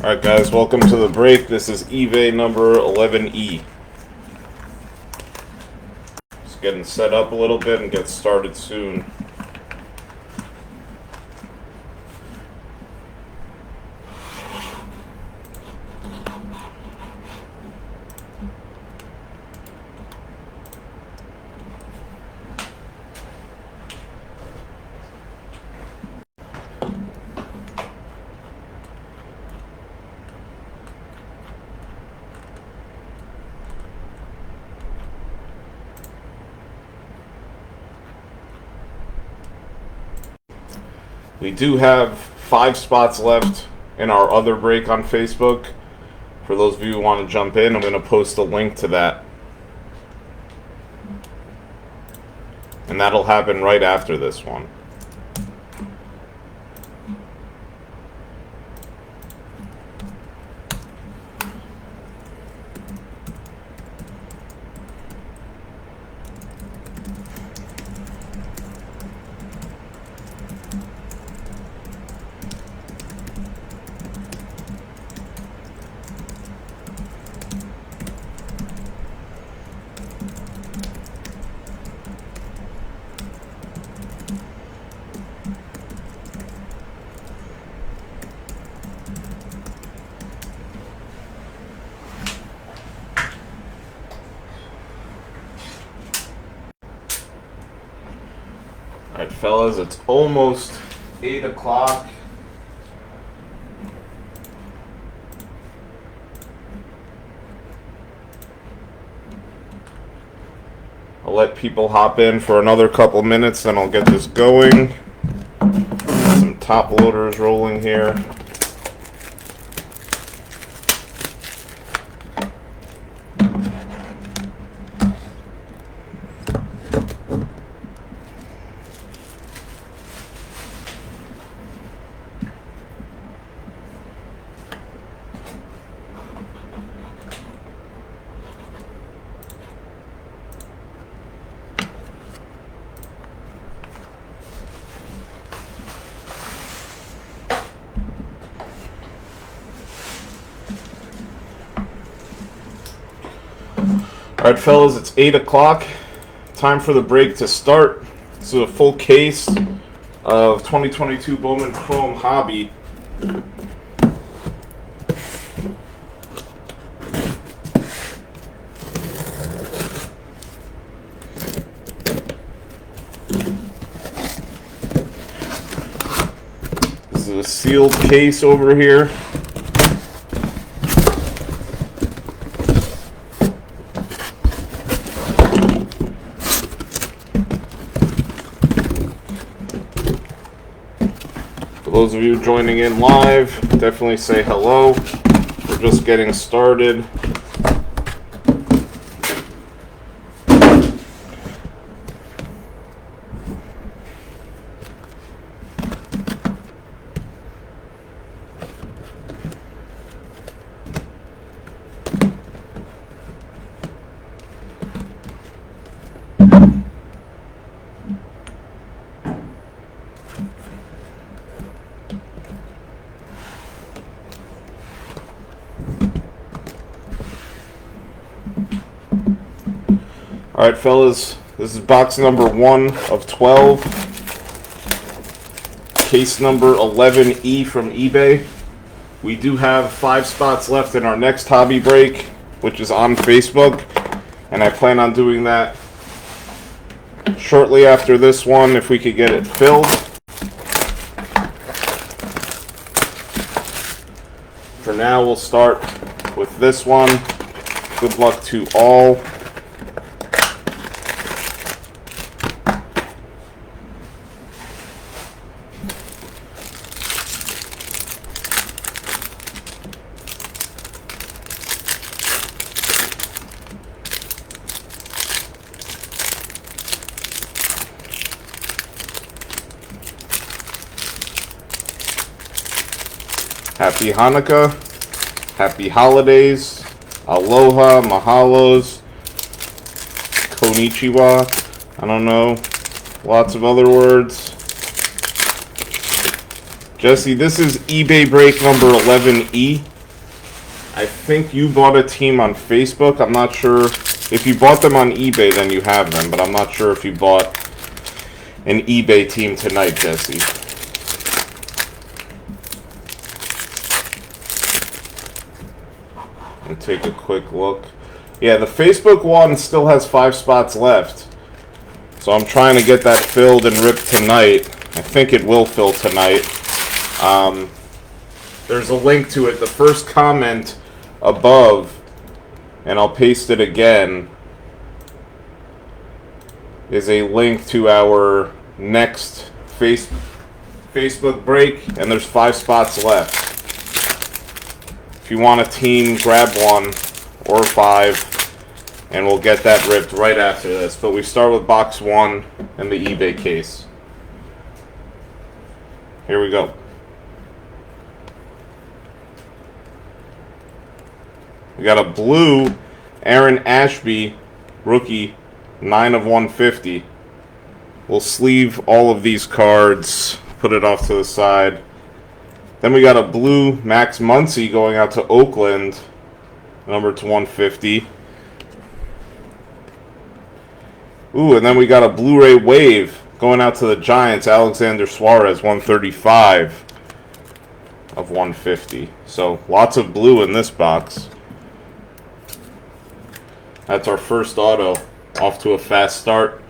Alright guys, welcome to the break. This is eBay number 11E. Just getting set up a little bit and get started soon. We do have 5 spots left in our other break on Facebook. For those of you who want to jump in, I'm going to post a link to that. And that'll happen right after this one. Alright fellas, it's almost 8 o'clock. I'll let people hop in for another couple minutes, then I'll get this going. Some top loaders rolling here. Alright fellas, it's 8 o'clock. Time for the break to start. This is a full case of 2022 Bowman Chrome Hobby. This is a sealed case over here. For those of you joining in live, definitely say hello. We're just getting started. Alright fellas, this is box number 1 of 12, case number 11E from eBay. We do have 5 spots left in our next hobby break, which is on Facebook, and I plan on doing that shortly after this one if we could get it filled. For now, we'll start with this one. Good luck to all. Happy Hanukkah, happy holidays, aloha, mahalos, konnichiwa, I don't know, lots of other words. Jesse, this is eBay break number 11E. I think you bought a team on Facebook. I'm not sure. If you bought them on eBay, then you have them. But I'm not sure if you bought an eBay team tonight, Jesse. And take a quick look. Yeah, the Facebook one still has 5 spots left. So I'm trying to get that filled and ripped tonight. I think it will fill tonight. There's a link to it. The first comment above, and I'll paste it again, is a link to our next Facebook break, and there's 5 spots left. If you want a team, grab 1 or 5, and we'll get that ripped right after this. But we start with box 1 and the eBay case. Here we go. We got a blue Aaron Ashby rookie, 9 of 150. We'll sleeve all of these cards, put it off to the side. Then we got a blue Max Muncy going out to Oakland, number to 150. Ooh, and then we got a Blu-ray Wave going out to the Giants, Alexander Suarez, 135 of 150. So lots of blue in this box. That's our first auto, off to a fast start.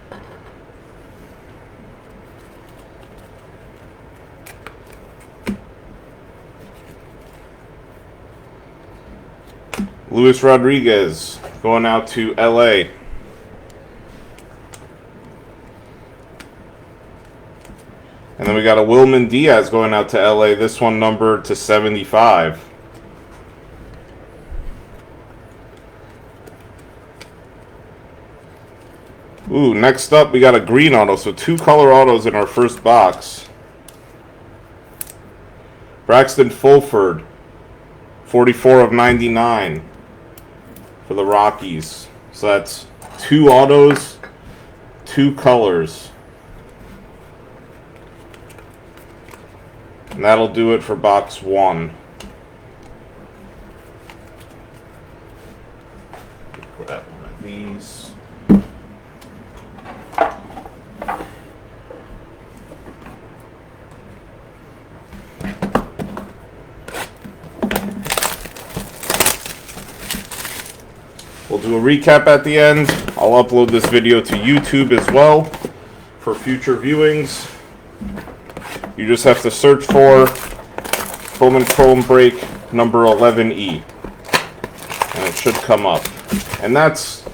Luis Rodriguez going out to LA. And then we got a Wilman Diaz going out to LA, this one numbered to 75. Ooh, next up we got a green auto, so 2 color autos in our first box. Braxton Fulford, 44 of 99 for the Rockies. So that's 2 autos, 2 colors. And that'll do it for box 1. Grab one of these. We'll do a recap at the end. I'll upload this video to YouTube as well for future viewings. You just have to search for Bowman Chrome Break number 11E. And it should come up. And that's,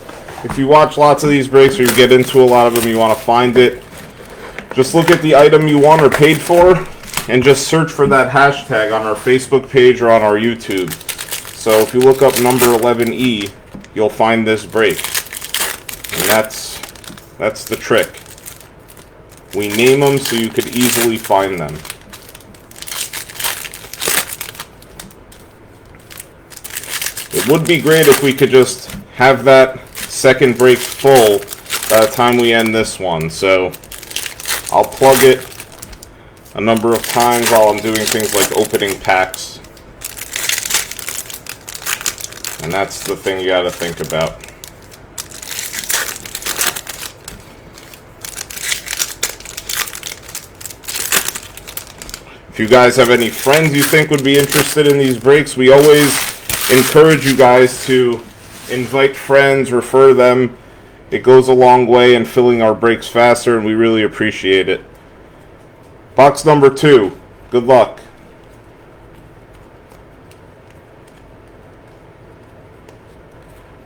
if you watch lots of these breaks or you get into a lot of them, you want to find it, just look at the item you want or paid for and just search for that hashtag on our Facebook page or on our YouTube. So if you look up number 11E, you'll find this break. And that's the trick. We name them so you could easily find them. It would be great if we could just have that second break full by the time we end this one. So I'll plug it a number of times while I'm doing things like opening packs. And that's the thing you got to think about. If you guys have any friends you think would be interested in these breaks, we always encourage you guys to invite friends, refer them. It goes a long way in filling our breaks faster, and we really appreciate it. Box number 2. Good luck.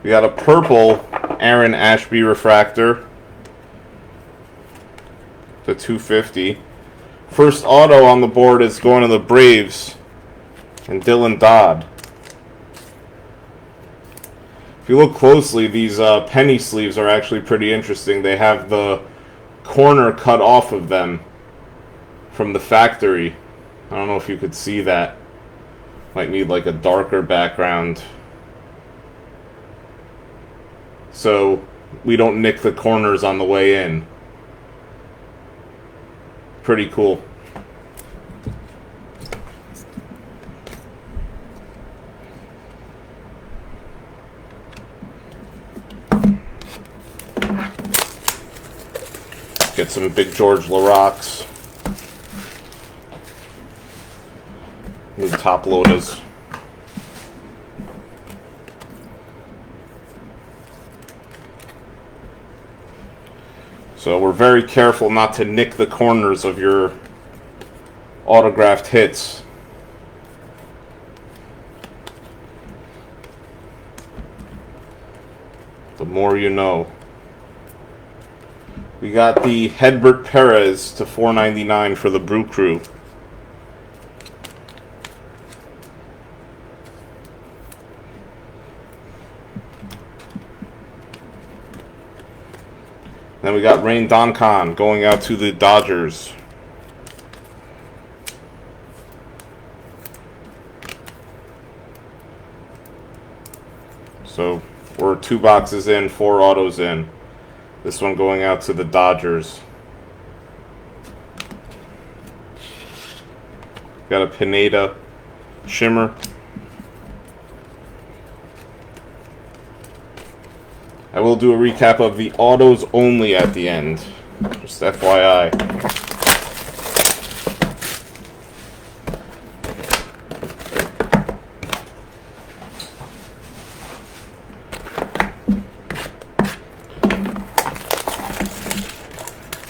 We got a purple Aaron Ashby refractor to 250. First auto on the board is going to the Braves and Dylan Dodd. If you look closely, these penny sleeves are actually pretty interesting. They have the corner cut off of them from the factory. I don't know if you could see that. Might need like a darker background, so we don't nick the corners on the way in. Pretty cool. Get some Big George LaRocks. New top loaders. So we're very careful not to nick the corners of your autographed hits. The more you know. We got the Hedbert Perez to $4.99 for the Brew Crew. Then we got Rain Doncon going out to the Dodgers. So we're 2 boxes in, 4 autos in. This one going out to the Dodgers. Got a Pineda Shimmer. I will do a recap of the autos only at the end. Just FYI.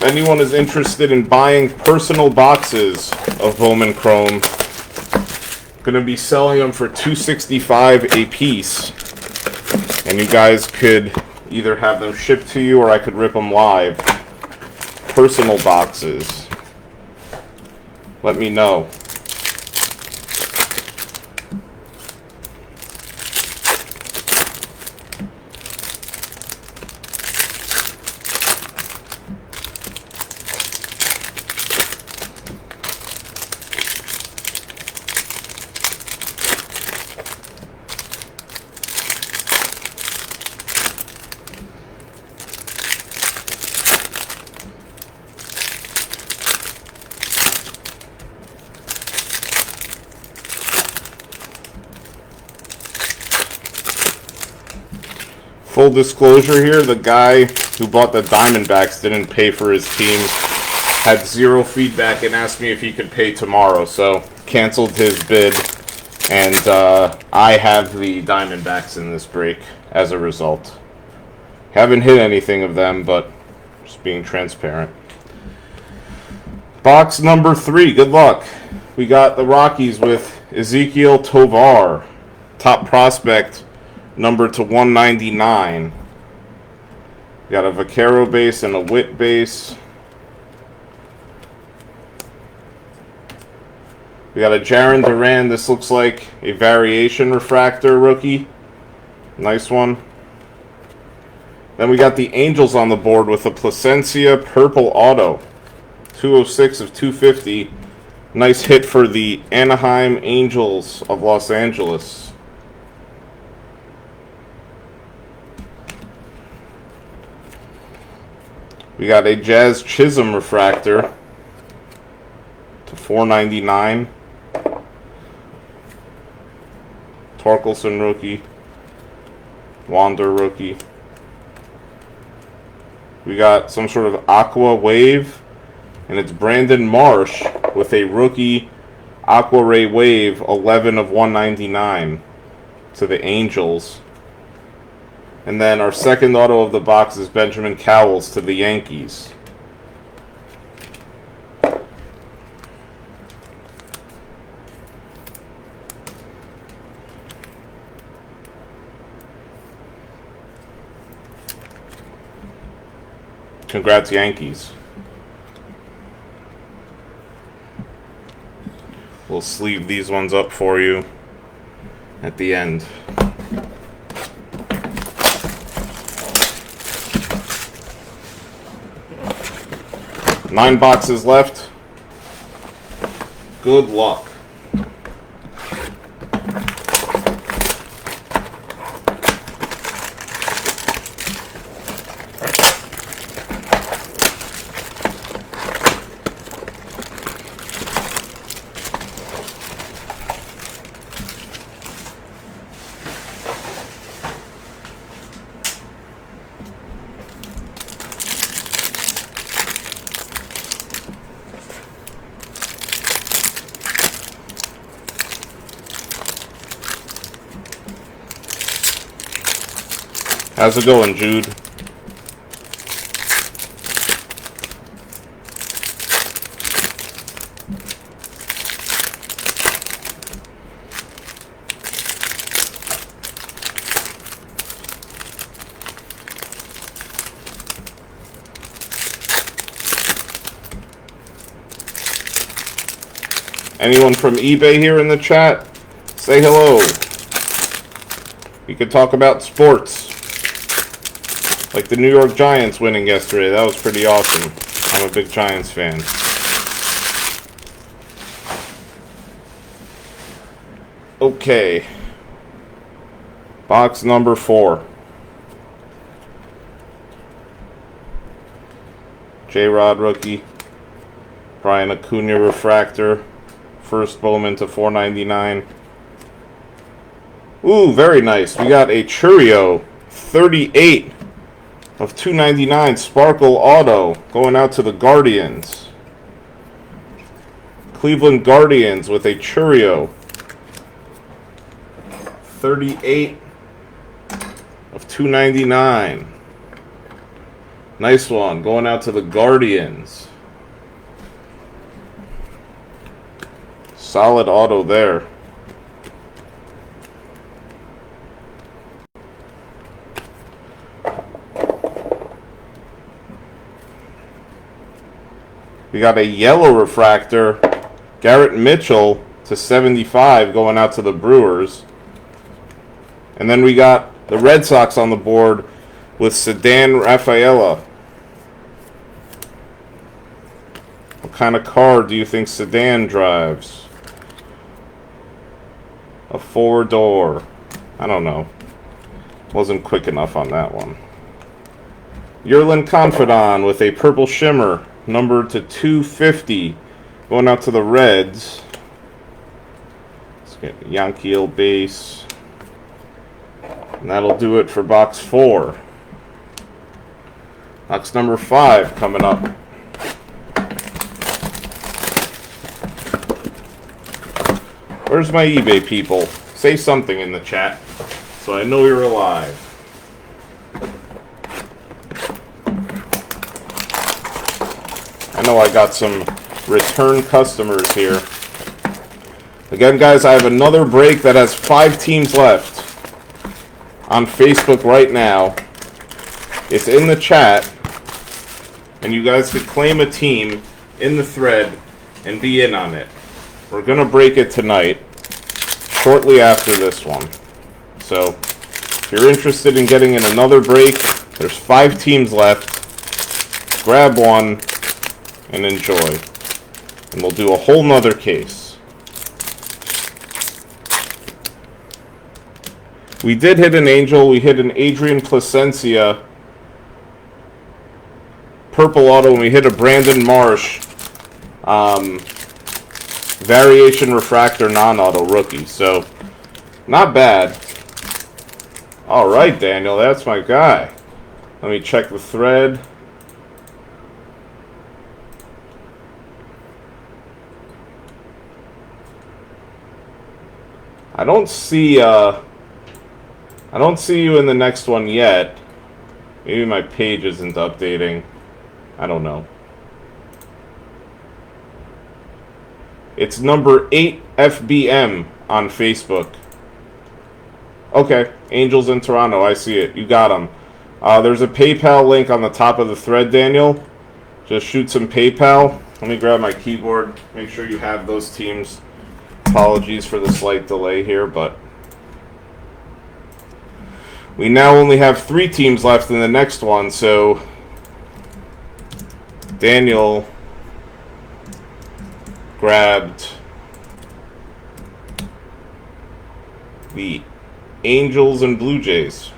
If anyone is interested in buying personal boxes of Bowman Chrome, I'm going to be selling them for $265 a piece. And you guys could either have them shipped to you or I could rip them live. Personal boxes. Let me know. Full disclosure here, the guy who bought the Diamondbacks didn't pay for his team, had 0 feedback, and asked me if he could pay tomorrow, so canceled his bid, and I have the Diamondbacks in this break as a result. Haven't hit anything of them, but just being transparent. Box number 3, good luck. We got the Rockies with Ezequiel Tovar, top prospect, number to 199. Got a Vaquero base and a Witt base. We got a Jarren Duran. This looks like a variation refractor rookie. Nice one. Then we got the Angels on the board with a Placencia purple auto. 206 of 250. Nice hit for the Anaheim Angels of Los Angeles. We got a Jazz Chisholm refractor to $4.99. Torkelson rookie. Wander rookie. We got some sort of Aqua Wave, and it's Brandon Marsh with a rookie Aqua Ray Wave, 11 of 199 to the Angels. And then our second auto of the box is Benjamin Cowles to the Yankees. Congrats, Yankees. We'll sleeve these ones up for you at the end. Nine boxes left. Good luck. How's it going, Jude? Anyone from eBay here in the chat? Say hello. We could talk about sports. Like the New York Giants winning yesterday. That was pretty awesome. I'm a big Giants fan. Okay. Box number 4. J-Rod rookie. Brian Acuna refractor. First Bowman to 499. Ooh, very nice. We got a Churio 38 of 299 Sparkle Auto going out to the Guardians. Cleveland Guardians with a Churio 38 of 299. Nice one going out to the Guardians. Solid auto there. We got a yellow refractor, Garrett Mitchell to 75 going out to the Brewers. And then we got the Red Sox on the board with Sedan Rafaela. What kind of car do you think Sedan drives? A 4-door. I don't know. Wasn't quick enough on that one. Yerlin Confidant with a purple shimmer, numbered to 250, going out to the Reds. Let's get Yankeel base. And that'll do it for box 4. Box number 5 coming up. Where's my eBay people? Say something in the chat so I know you're alive. I know I got some return customers here. Again, guys, I have another break that has 5 teams left on Facebook right now. It's in the chat, and you guys could claim a team in the thread and be in on it. We're going to break it tonight, shortly after this one. So, if you're interested in getting in another break, there's 5 teams left. Grab one and enjoy. And we'll do a whole nother case. We did hit an Angel. We hit an Adrian Placencia purple auto, and we hit a Brandon Marsh variation refractor non-auto rookie. So, not bad. All right, Daniel, that's my guy. Let me check the thread. I don't see you in the next one yet. Maybe my page isn't updating. I don't know. It's number 8 FBM on Facebook. Okay, Angels in Toronto. I see it. You got them. There's a PayPal link on the top of the thread, Daniel. Just shoot some PayPal. Let me grab my keyboard. Make sure you have those teams. Apologies for the slight delay here, but we now only have 3 teams left in the next one, so Daniel grabbed the Angels and Blue Jays.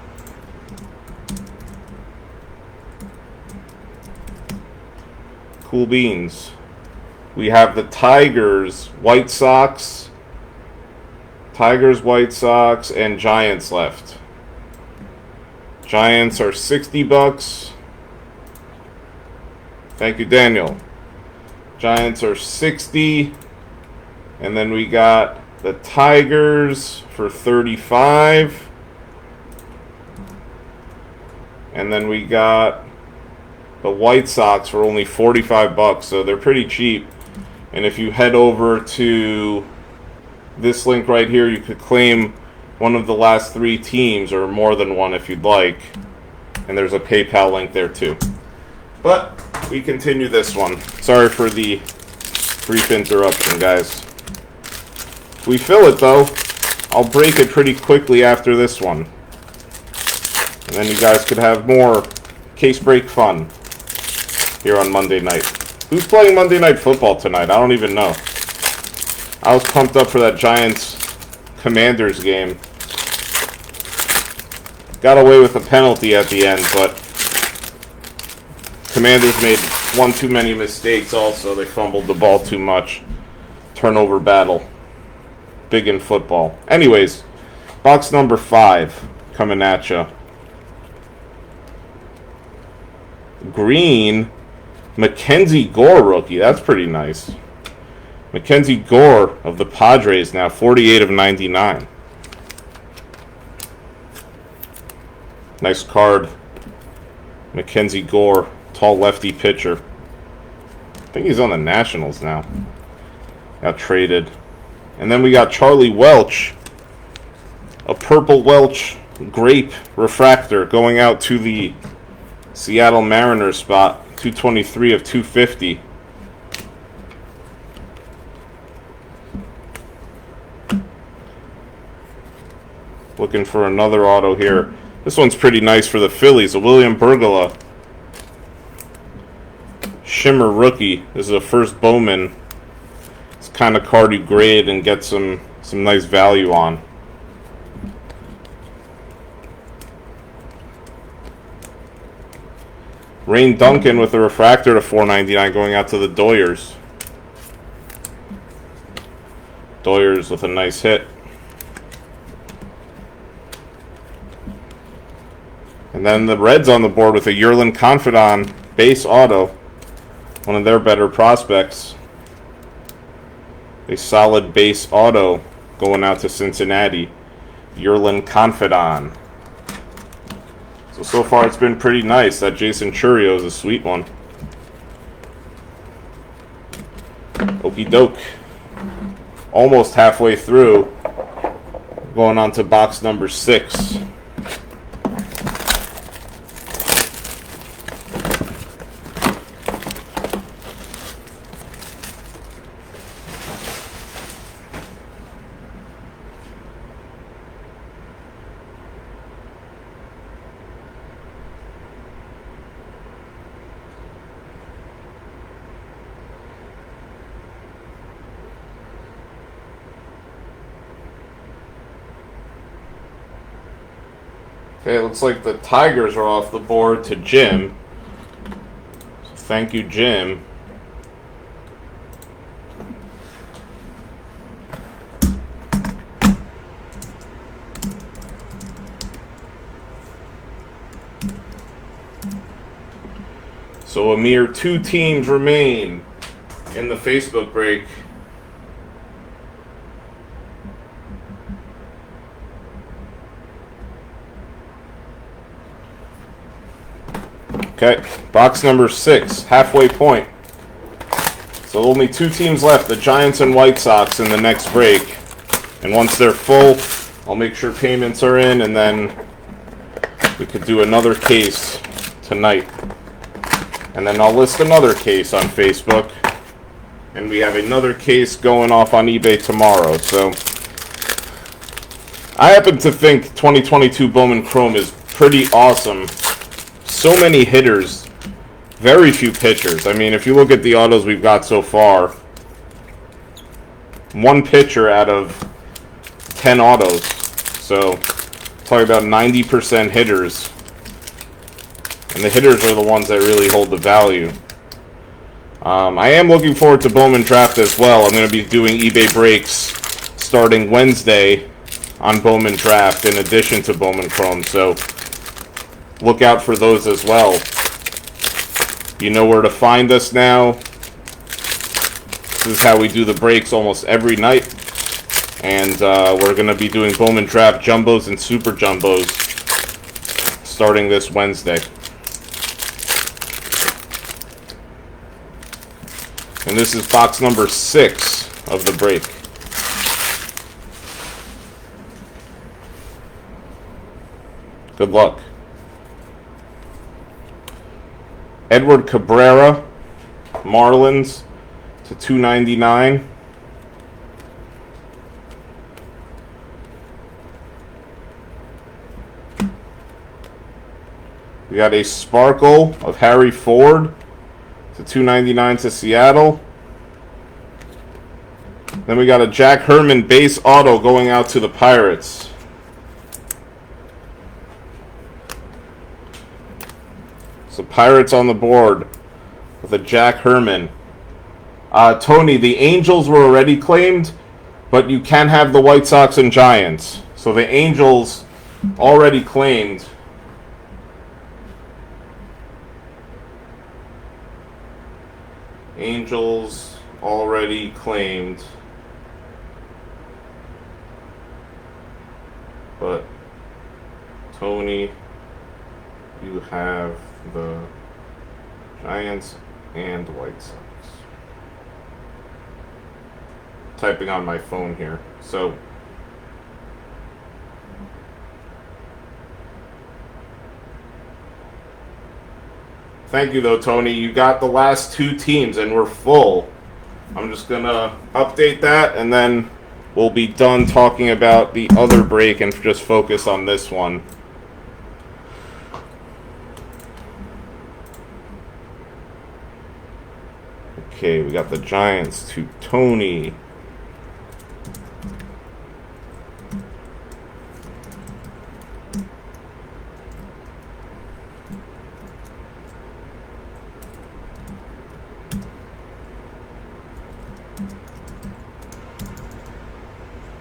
Cool beans. We have the Tigers, White Sox, and Giants left. Giants are $60. Thank you, Daniel. Giants are 60, and then we got the Tigers for 35. And then we got the White Sox for only 45 bucks, so they're pretty cheap. And if you head over to this link right here, you could claim one of the last 3 teams, or more than one if you'd like. And there's a PayPal link there too. But we continue this one. Sorry for the brief interruption, guys. If we fill it though, I'll break it pretty quickly after this one. And then you guys could have more case break fun here on Monday night. Who's playing Monday Night Football tonight? I don't even know. I was pumped up for that Giants-Commanders game. Got away with a penalty at the end, but Commanders made one too many mistakes also. They fumbled the ball too much. Turnover battle. Big in football. Anyways, box number 5 coming at you. Green, Mackenzie Gore rookie. That's pretty nice. Mackenzie Gore of the Padres now, 48 of 99. Nice card. Mackenzie Gore, tall lefty pitcher. I think he's on the Nationals now. Got traded. And then we got Charlie Welch. A purple Welch grape refractor going out to the Seattle Mariners spot. 223 of 250. Looking for another auto here. This one's pretty nice for the Phillies. A William Bergola. Shimmer rookie. This is a first Bowman. It's the kind of card you grade and get some nice value on. Rain Duncan with a refractor to 499 going out to the Doyers. Doyers with a nice hit. And then the Reds on the board with a Yerlin Confidant base auto. One of their better prospects. A solid base auto going out to Cincinnati. Yerlin Confidant. So far it's been pretty nice. That Jason Churio is a sweet one. Okie doke. Almost halfway through. Going on to box number 6. Okay, it looks like the Tigers are off the board to Jim. So thank you, Jim. So a mere 2 teams remain in the Facebook break. Okay, box number 6, halfway point. So only 2 teams left, the Giants and White Sox in the next break. And once they're full, I'll make sure payments are in, and then we could do another case tonight. And then I'll list another case on Facebook. And we have another case going off on eBay tomorrow. So I happen to think 2022 Bowman Chrome is pretty awesome. So many hitters, very few pitchers. I mean, if you look at the autos we've got so far, 1 pitcher out of 10 autos. So, talking about 90% hitters. And the hitters are the ones that really hold the value. I am looking forward to Bowman Draft as well. I'm going to be doing eBay breaks starting Wednesday on Bowman Draft in addition to Bowman Chrome. So, look out for those as well. You know where to find us now. This is how we do the breaks almost every night. And we're going to be doing Bowman Draft Jumbos and Super Jumbos starting this Wednesday. And this is box number 6 of the break. Good luck. Edward Cabrera, Marlins to 299. We got a sparkle of Harry Ford to 299 to Seattle. Then we got a Jack Herman base auto going out to the Pirates. So Pirates on the board with a Jack Herman. Tony, the Angels were already claimed, but you can have the White Sox and Giants. So the Angels already claimed. Angels already claimed. But Tony, you have the Giants and White Sox. Typing on my phone here. So thank you though, Tony. You got the last 2 teams and we're full. I'm just gonna update that and then we'll be done talking about the other break and just focus on this one. Okay, we got the Giants to Tony.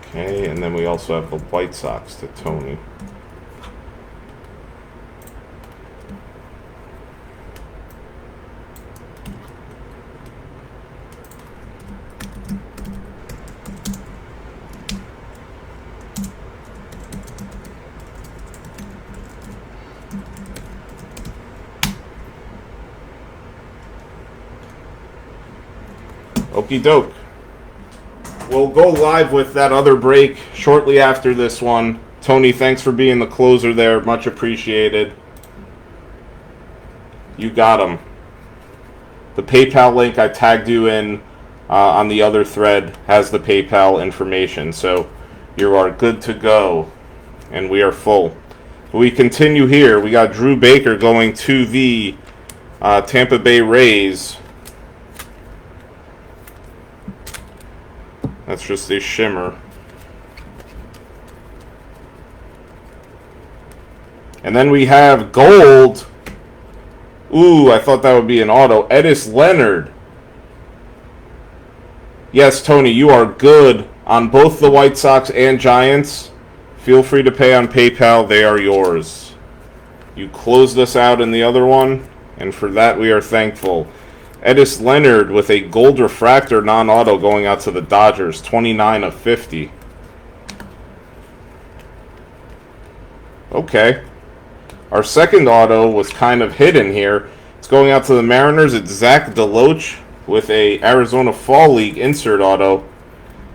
Okay, and then we also have the White Sox to Tony. Okie doke. We'll go live with that other break shortly after this one. Tony, thanks for being the closer there. Much appreciated. You got him. The PayPal link I tagged you in on the other thread has the PayPal information. So you are good to go. And we are full. We continue here. We got Drew Baker going to the Tampa Bay Rays. That's just a shimmer. And then we have gold. Ooh, I thought that would be an auto. Edis Leonard. Yes, Tony, you are good on both the White Sox and Giants. Feel free to pay on PayPal. They are yours. You closed us out in the other one, and for that we are thankful. Edis Leonard with a gold refractor non-auto going out to the Dodgers, 29 of 50. Okay. Our second auto was kind of hidden here. It's going out to the Mariners. It's Zach DeLoach with a Arizona Fall League insert auto.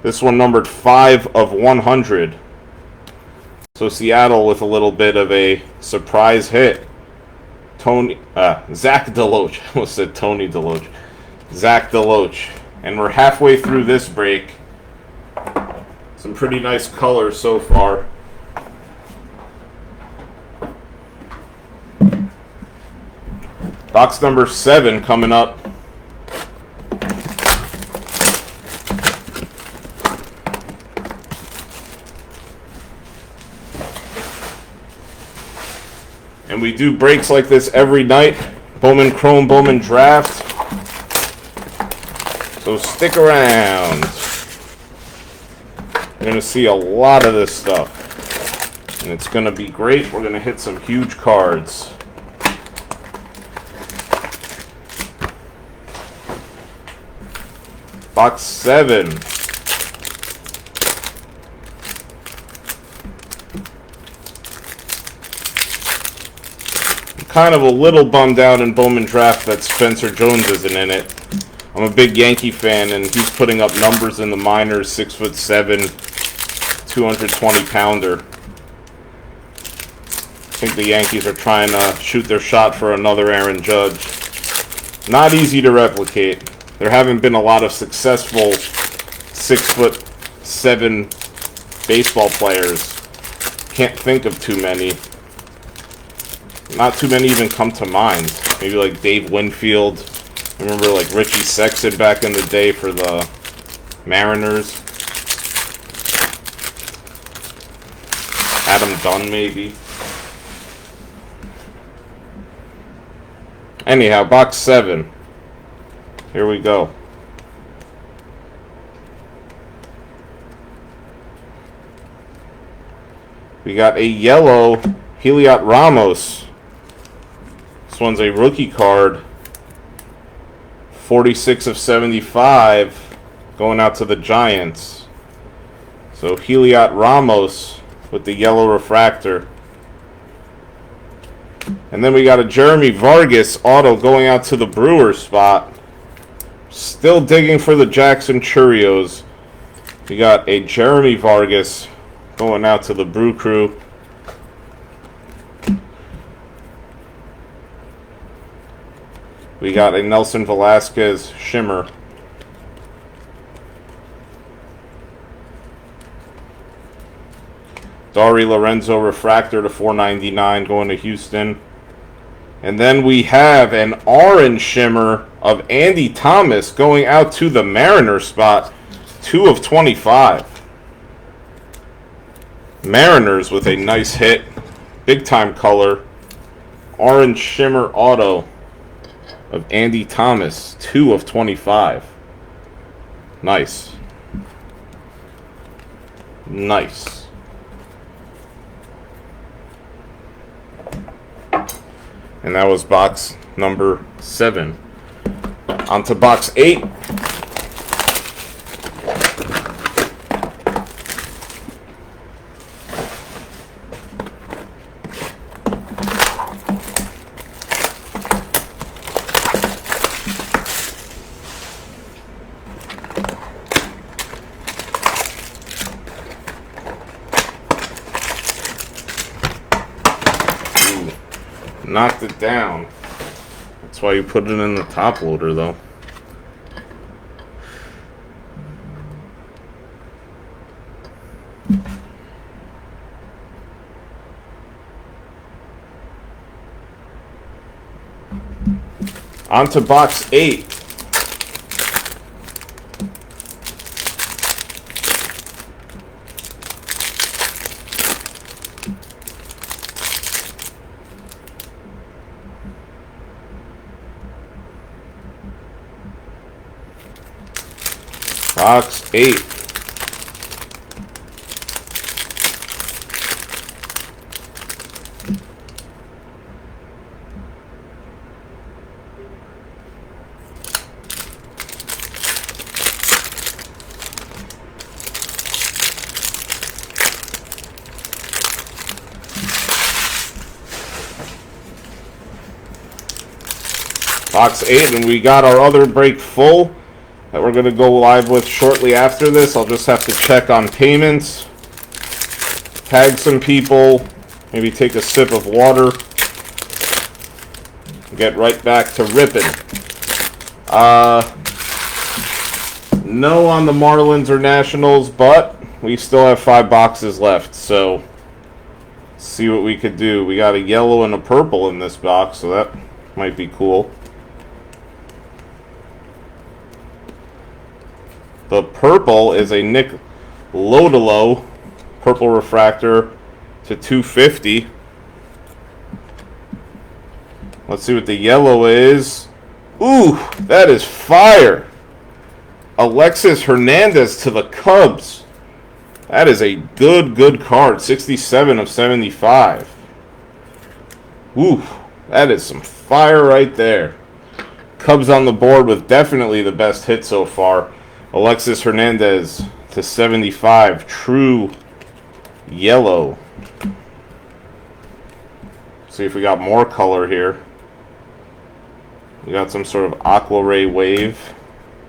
This one numbered 5 of 100. So Seattle with a little bit of a surprise hit. Zach DeLoach. I almost said Tony DeLoach. Zach DeLoach. And we're halfway through this break. Some pretty nice colors so far. Box number 7 coming up. And we do breaks like this every night. Bowman Chrome, Bowman Draft. So stick around. You're going to see a lot of this stuff. And it's going to be great. We're going to hit some huge cards. Box 7. I'm kind of a little bummed out in Bowman Draft that Spencer Jones isn't in it. I'm a big Yankee fan, and he's putting up numbers in the minors, 6'7", 220-pounder. I think the Yankees are trying to shoot their shot for another Aaron Judge. Not easy to replicate. There haven't been a lot of successful 6'7" baseball players. Can't think of too many. Not too many even come to mind. Maybe like Dave Winfield. I remember like Richie Sexton back in the day for the Mariners. Adam Dunn maybe. Anyhow, box 7. Here we go. We got a yellow Heliot Ramos. This one's a rookie card. 46 of 75 going out to the Giants. So Heliot Ramos with the yellow refractor. And then we got a Jeremy Vargas auto going out to the Brewers spot. Still digging for the Jackson Churios. We got a Jeremy Vargas going out to the Brew Crew. We got a Nelson Velasquez shimmer. Dari Lorenzo refractor to 499 going to Houston. And then we have an orange shimmer of Andy Thomas going out to the Mariners spot. 2 of 25. Mariners with a nice hit. Big time color. Orange shimmer auto of Andy Thomas. 2 of 25. Nice. Nice. And that was box number 7. On to box 8. Knocked it down. That's why you put it in the top loader, though. On to box 8. Box 8. Box 8, and we got our other break full that we're going to go live with shortly after this. I'll just have to check on payments, tag some people, maybe take a sip of water, get right back to ripping. No on the Marlins or Nationals, but we still have 5 boxes left, so see what we could do. We got a yellow and a purple in this box, so that might be cool. The purple is a Nick Lodolo purple refractor to 250. Let's see what the yellow is. Ooh, that is fire. Alexis Hernandez to the Cubs. That is a good card. 67 of 75. Ooh, that is some fire right there. Cubs on the board with definitely the best hit so far. Alexis Hernandez to 75, true yellow. See if we got more color here. We got some sort of Aqua Ray Wave,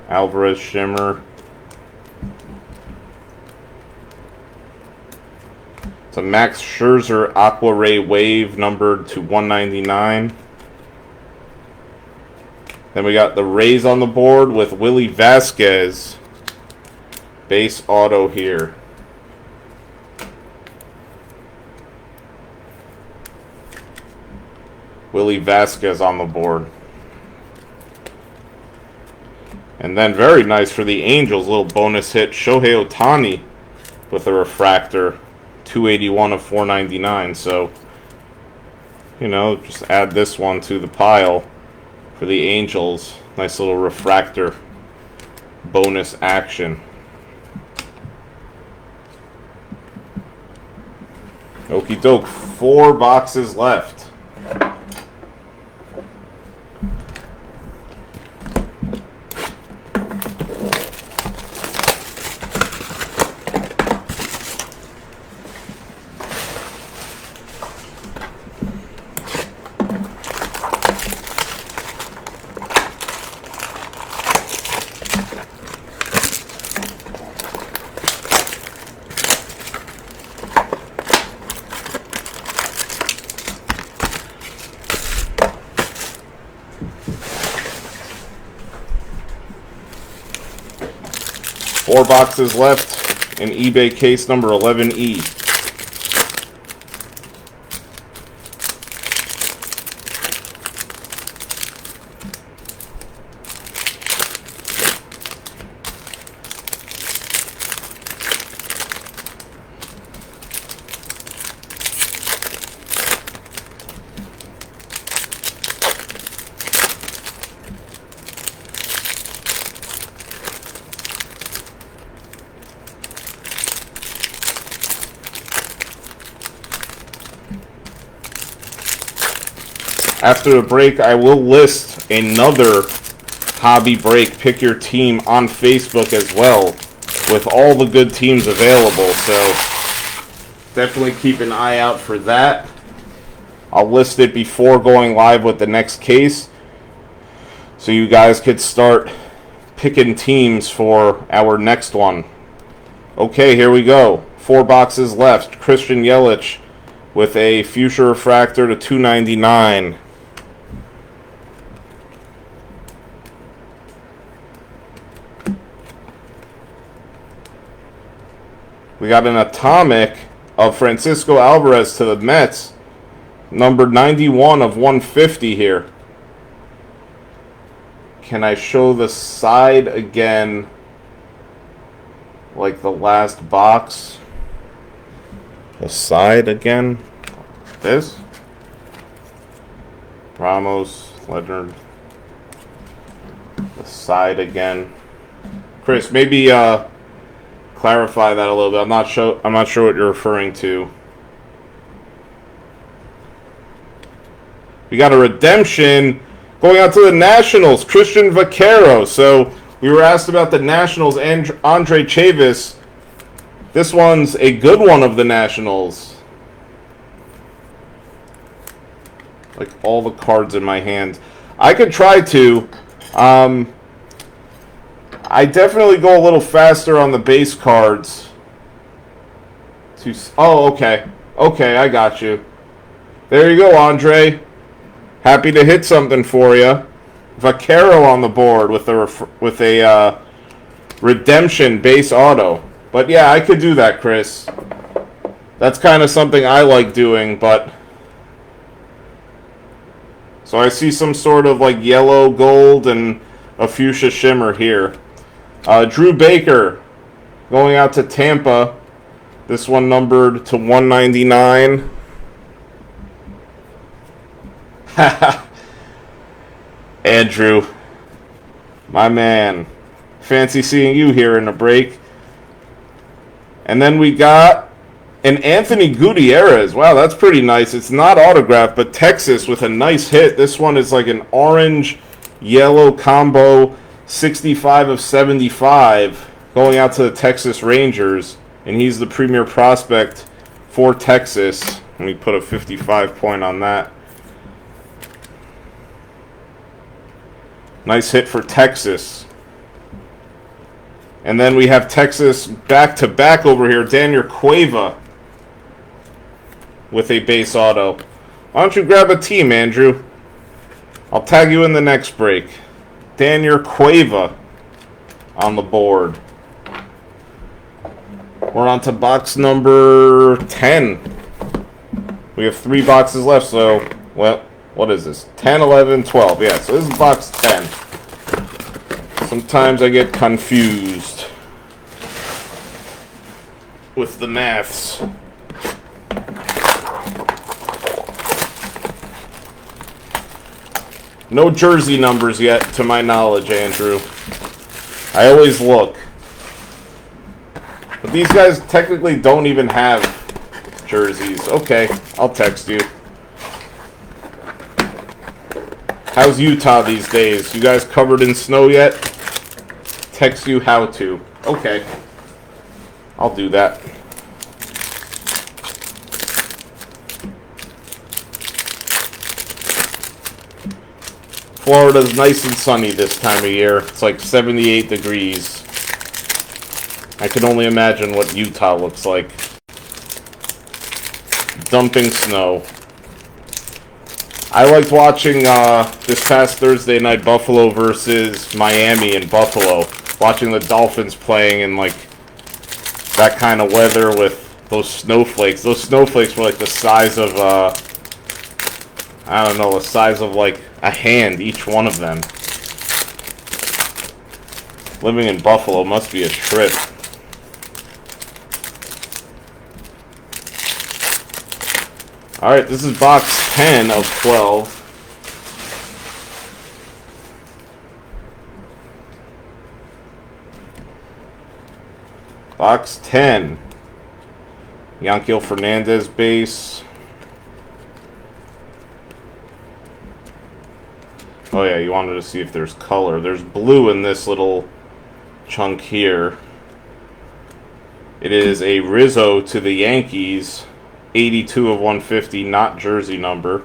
Alvarez Shimmer. It's a Max Scherzer Aqua Ray Wave numbered to 199. Then we got the Rays on the board with Willie Vasquez. Base auto here. Willie Vasquez on the board. And then very nice for the Angels, little bonus hit, Shohei Ohtani with a refractor, 281 of 499. So, you know, just add this one to the pile for the Angels. Nice little refractor bonus action. Okie doke, 4 boxes left. Four boxes left in eBay case number 11E. After the break, I will list another hobby break, pick your team, on Facebook as well, with all the good teams available. So definitely keep an eye out for that. I'll list it before going live with the next case, so you guys could start picking teams for our next one. Okay, here we go. 4 boxes left. Christian Yelich with a Fuchsia refractor to 299. We got an atomic of Francisco Alvarez to the Mets, numbered 91 of 150 here. Can I show the side again like the last box? The side again? This? Ramos, Leonard. The side again. Chris, maybe clarify that a little bit. I'm not sure what you're referring to. We got a redemption going out to the Nationals, Christian Vaquero. So we were asked about the Nationals and Andre Chavis. This one's a good one of the Nationals. Like all the cards in my hand. I could try to. I definitely go a little faster on the base cards. Oh, okay. Okay, I got you. There you go, Andre. Happy to hit something for you. Vaquero on the board with a redemption base auto. But yeah, I could do that, Chris. That's kind of something I like doing, but... So I see some sort of like yellow gold and a fuchsia shimmer here. Drew Baker going out to Tampa. This one numbered to 199. Andrew, my man. Fancy seeing you here in the break. And then we got an Anthony Gutierrez. Wow, that's pretty nice. It's not autographed, but Texas with a nice hit. This one is like an orange-yellow combo, 65 of 75, going out to the Texas Rangers. And he's the premier prospect for Texas. Let me put a 55 point on that. Nice hit for Texas. And then we have Texas back-to-back over here. Daniel Cueva with a base auto. Why don't you grab a team, Andrew? I'll tag you in the next break. Daniel Cueva on the board. We're on to box number 10. We have 3 boxes left, so, well, what is this? 10, 11, 12. Yeah, so this is box 10. Sometimes I get confused with the maths. No jersey numbers yet, to my knowledge, Andrew. I always look. But these guys technically don't even have jerseys. Okay, I'll text you. How's Utah these days? You guys covered in snow yet? Text you how to. Okay. I'll do that. Florida's nice and sunny this time of year. It's like 78 degrees. I can only imagine what Utah looks like. Dumping snow. I liked watching this past Thursday night Buffalo versus Miami in Buffalo. Watching the Dolphins playing in like that kind of weather with those snowflakes. Those snowflakes were like the size of, I don't know, the size of like a hand, each one of them. Living in Buffalo must be a trip. Alright, this is box 10 of 12. Box 10. Yanquiel Fernandez base. Oh yeah, you wanted to see if there's color. There's blue in this little chunk here. It is a Rizzo to the Yankees. 82 of 150, not jersey number.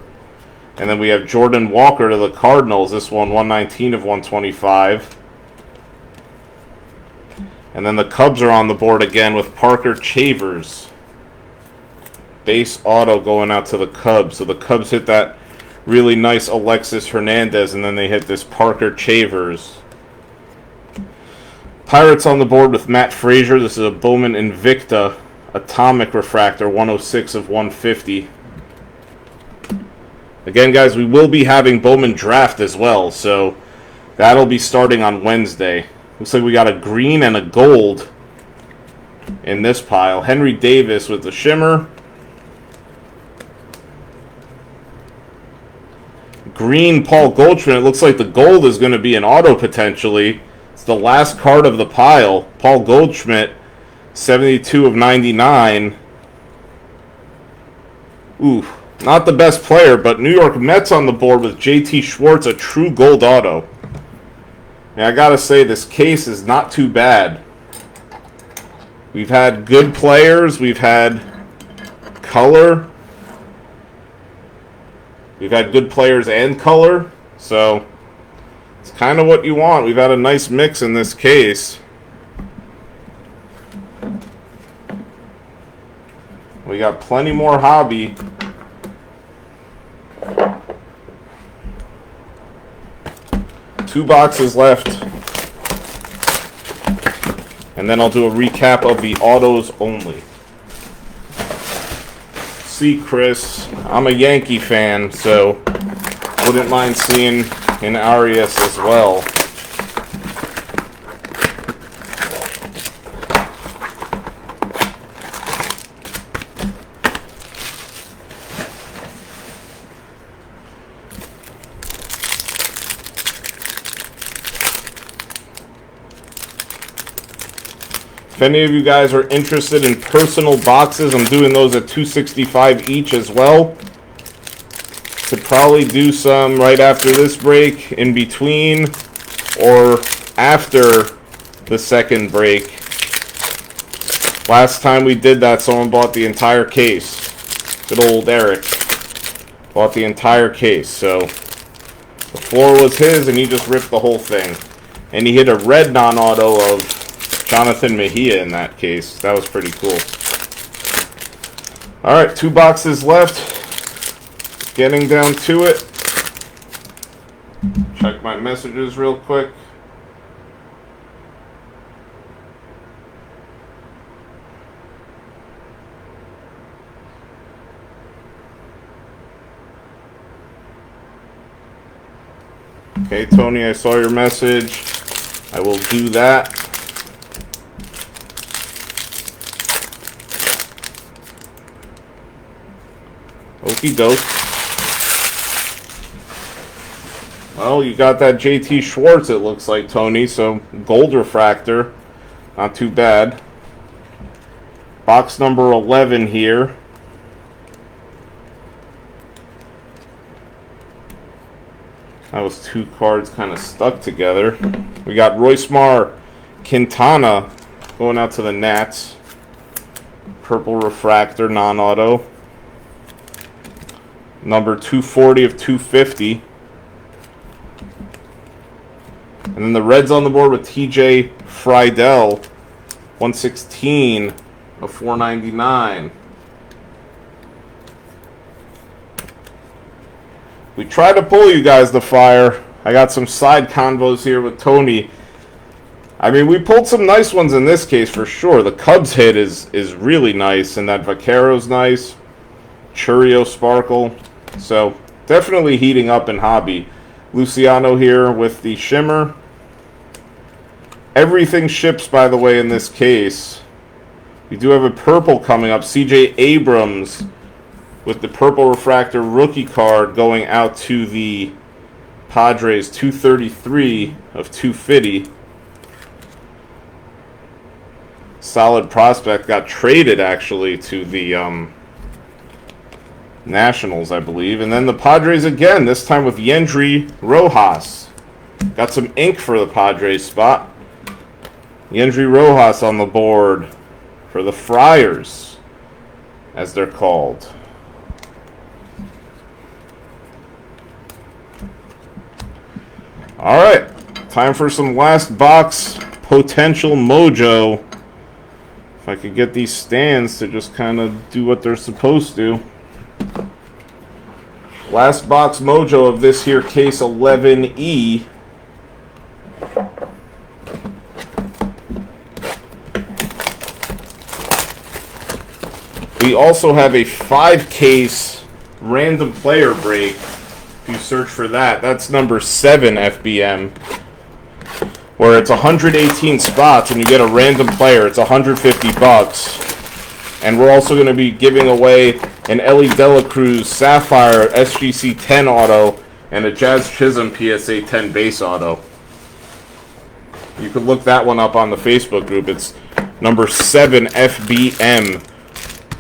And then we have Jordan Walker to the Cardinals. This one, 119 of 125. And then the Cubs are on the board again with Parker Chavers. Base auto going out to the Cubs. So the Cubs hit that really nice Alexis Hernandez, and then they hit this Parker Chavers. Pirates on the board with Matt Frazier. This is a Bowman Invicta Atomic Refractor, 106 of 150. Again, guys, we will be having Bowman Draft as well, so that'll be starting on Wednesday. Looks like we got a green and a gold in this pile. Henry Davis with the shimmer. Green Paul Goldschmidt. It looks like the gold is going to be an auto potentially. It's the last card of the pile. Paul Goldschmidt, 72 of 99. Ooh, not the best player, but New York Mets on the board with JT Schwartz, a true gold auto. And I gotta say, this case is not too bad. We've had good players. We've had color. We've had good players and color. So it's kind of what you want. We've had a nice mix in this case. We got plenty more hobby. Two boxes left. And then I'll do a recap of the autos only. See, Chris, I'm a Yankee fan, so wouldn't mind seeing an Arias as well. If any of you guys are interested in personal boxes, I'm doing those at $265 each as well. Could probably do some right after this break, in between, or after the second break. Last time we did that, someone bought the entire case. Good old Eric. Bought the entire case, so the floor was his, and he just ripped the whole thing. And he hit a red non-auto of Jonathan Mejia in that case. That was pretty cool. Alright, 2 boxes left. Getting down to it. Check my messages real quick. Okay, Tony, I saw your message. I will do that. Okie doke. Well, you got that JT Schwartz, it looks like, Tony, so gold refractor. Not too bad. Box number 11 here. That was 2 cards kind of stuck together. We got Roysmar Quintana going out to the Nats. Purple refractor, non-auto. Number 240 of 250. And then the Reds on the board with TJ Friedel. 116 of 499. We try to pull you guys to fire. I got some side convos here with Tony. I mean, we pulled some nice ones in this case for sure. The Cubs hit is really nice, and that Vaquero's nice. Churio Sparkle. So, definitely heating up in hobby. Luciano here with the shimmer. Everything ships, by the way, in this case. We do have a purple coming up. CJ Abrams with the purple refractor rookie card going out to the Padres, 233 of 250. Solid prospect. Got traded, actually, to the Nationals, I believe. And then the Padres again, this time with Yendry Rojas. Got some ink for the Padres spot. Yendry Rojas on the board for the Friars, as they're called. Alright, time for some last box potential mojo. If I could get these stands to just kind of do what they're supposed to. Last box mojo of this here case 11E. We also have a 5-case random player break. If you search for that, that's number 7 FBM, where it's 118 spots and you get a random player. It's 150 bucks. And we're also going to be giving away an Ellie Dela Cruz Sapphire SGC 10 auto and a Jazz Chisholm PSA 10 base auto. You can look that one up on the Facebook group. It's number 7 FBM.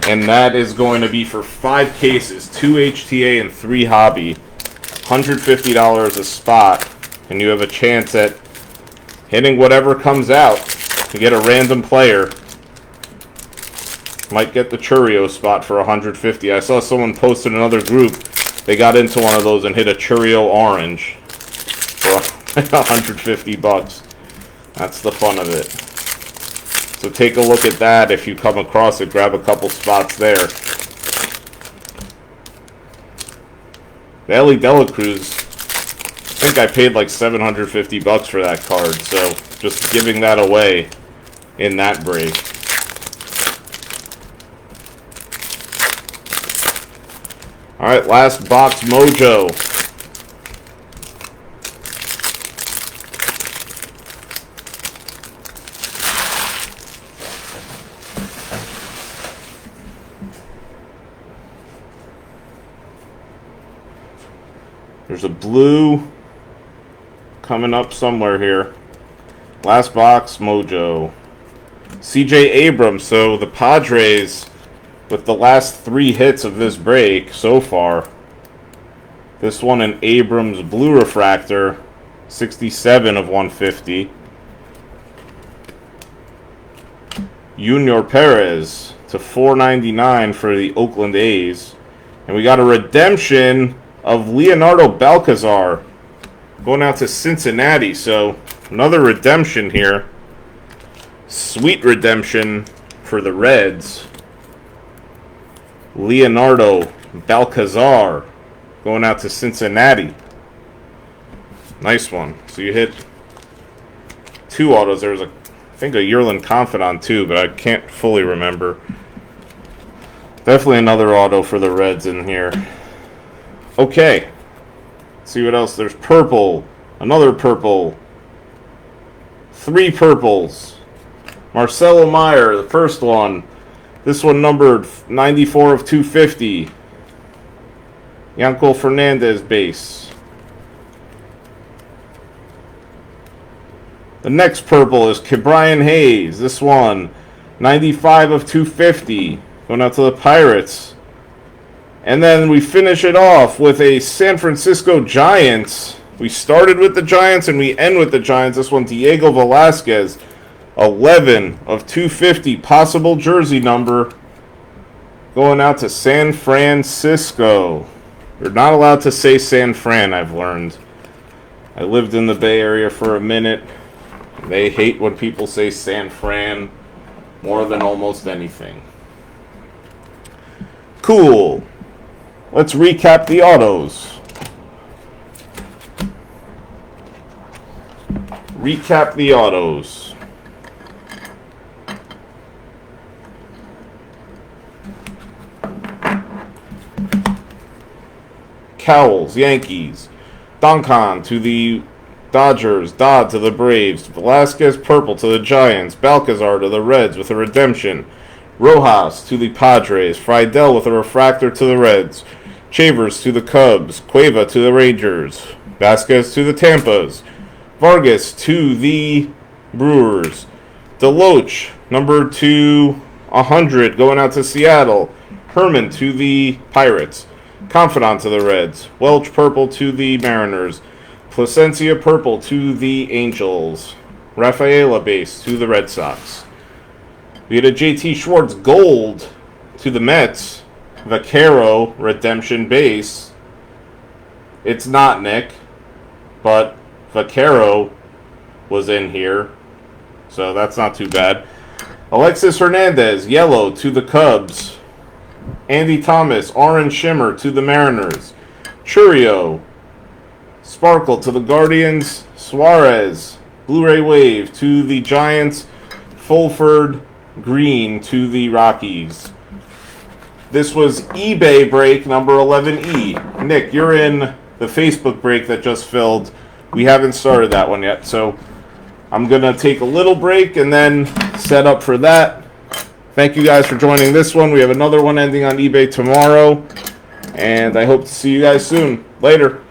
And that is going to be for 5 cases, 2 HTA and 3 hobby. $150 a spot. And you have a chance at hitting whatever comes out to get a random player. Might get the Churio spot for $150. I saw someone post in another group. They got into one of those and hit a Churio orange for $150. That's the fun of it. So take a look at that if you come across it. Grab a couple spots there. The Ellie Dela Cruz, I think I paid like $750 for that card. So just giving that away in that break. Alright, last box mojo. There's a blue coming up somewhere here. Last box mojo. CJ Abrams, so the Padres, with the last 3 hits of this break so far. This one an Abrams blue refractor, 67 of 150. Junior Perez to 499 for the Oakland A's. And we got a redemption of Leonardo Balcazar going out to Cincinnati. So another redemption here. Sweet redemption for the Reds. Leonardo Balcazar going out to Cincinnati. Nice one. So you hit 2 autos. There was I think a Yearling Confidant too, but I can't fully remember. Definitely another auto for the Reds in here. Okay. Let's see what else. There's purple. Another purple. 3 purples. Marcelo Meyer, the first one. This one numbered 94 of 250. Yankel Fernandez base. The next purple is Ke'Bryan Hayes. This one, 95 of 250. Going out to the Pirates. And then we finish it off with a San Francisco Giants. We started with the Giants and we end with the Giants. This one, Diego Velasquez. 11 of 250, possible jersey number, going out to San Francisco. You're not allowed to say San Fran, I've learned. I lived in the Bay Area for a minute. They hate when people say San Fran more than almost anything. Cool. Let's recap the autos. Recap the autos. Cowles, Yankees. Duncan to the Dodgers. Dodd to the Braves. Velasquez, purple to the Giants. Balcazar to the Reds with a redemption. Rojas to the Padres. Friedel with a refractor to the Reds. Chavers to the Cubs. Cueva to the Rangers. Vasquez to the Tampas. Vargas to the Brewers. Deloach, number 200, going out to Seattle. Herman to the Pirates. Confidant to the Reds. Welch, purple to the Mariners. Placencia, purple to the Angels. Rafaela, base to the Red Sox. We had a JT Schwartz, gold to the Mets. Vaquero, redemption base. It's not Nick, but Vaquero was in here, so that's not too bad. Alexis Hernandez, yellow to the Cubs. Andy Thomas, orange shimmer to the Mariners. Churio, sparkle to the Guardians. Suarez, Blu-ray wave to the Giants. Fulford, green to the Rockies. This was eBay break number 11E. Nick, you're in the Facebook break that just filled. We haven't started that one yet, so I'm going to take a little break and then set up for that. Thank you guys for joining this one. We have another one ending on eBay tomorrow, and I hope to see you guys soon. Later.